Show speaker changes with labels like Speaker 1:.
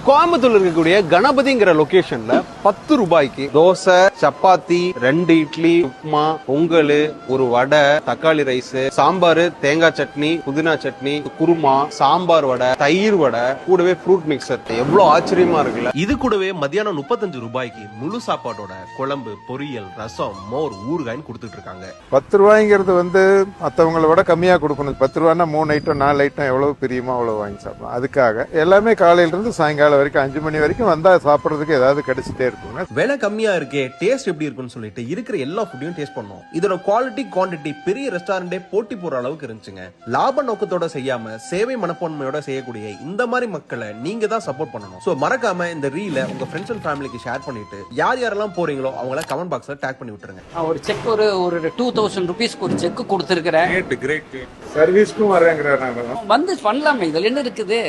Speaker 1: கோயம்புத்தூர்ல இருக்கக்கூடிய கணபதிங்கிற லொகேஷன்ல 10 ரூபாய்க்கு தோசை, சப்பாத்தி, 2 இட்லி, உப்புமா, பொங்கல், ஒரு வடை, தக்காளி ரைஸ், சாம்பார், தேங்காய் சட்னி, புதினா சட்னி, குருமா, சாம்பார் வடை, தயிர் வடை, கூடவே ஃப்ரூட் மிக்சர். எவ்வளவு ஆச்சரியமா இருக்குல்ல.
Speaker 2: இது கூடவே மத்தியானம் 35 ரூபாய்க்கு முழு சாப்பாட்டோட குழம்பு, பொரியல், ரசம், மோர், ஊறுகாய்னு கொடுத்துட்டு இருக்காங்க.
Speaker 3: 10 ரூபாய்ங்கிறது மற்றவங்களை விட கம்மியா கொடுக்கணும். 10 ரூபாய்னா 3 ஐட்டம் 4 ஐட்டம் எவ்வளவு பிரியமா அவ்வளவு வாங்கி சாப்பிடலாம். அதுக்காக எல்லாமே காலையில இருந்து சாயங்காலம் வரைக்கும் 5 மணி வரைக்கும் வந்தா சாப்பிடறதுக்கு ஏதாவது கிடைச்சிட்டே இருக்குங்க.
Speaker 2: விலை கம்மியா இருக்கே, டேஸ்ட் எப்படி இருக்குன்னு சொல்லிட்டு இருக்கிற எல்லா ஃபுட்டையும் டேஸ்ட் பண்ணோம். இதோட குவாலிட்டி, குவான்டிட்டி பெரிய ரெஸ்டாரண்டே போட்டி போற அளவுக்கு இருந்துச்சுங்க. லாப நோக்கத்தோட செய்யாம சேவை மனப்பான்மையோட செய்யக்கூடிய இந்த மாதிரி மக்களை நீங்க தான் சப்போர்ட் பண்ணணும். சோ மறக்காம இந்த ரீல உங்க ஃப்ரெண்ட்ஸ் அண்ட் ஃபேமிலிக்கு ஷேர் பண்ணிட்டு யார் யாரெல்லாம் போறீங்களோ அவங்கள கமெண்ட் பாக்ஸ்ல டேக் பண்ணி விட்டுருங்க.
Speaker 4: ஒரு செக் ஒரு 2000 ருபீஸ்க்கு ஒரு செக் கொடுத்துருக்கிறேன்.
Speaker 3: சர்வீஸ்க்கும் வரேங்கிறார்.
Speaker 4: வந்து பண்ணலாமே, இதுல என்ன இருக்குது.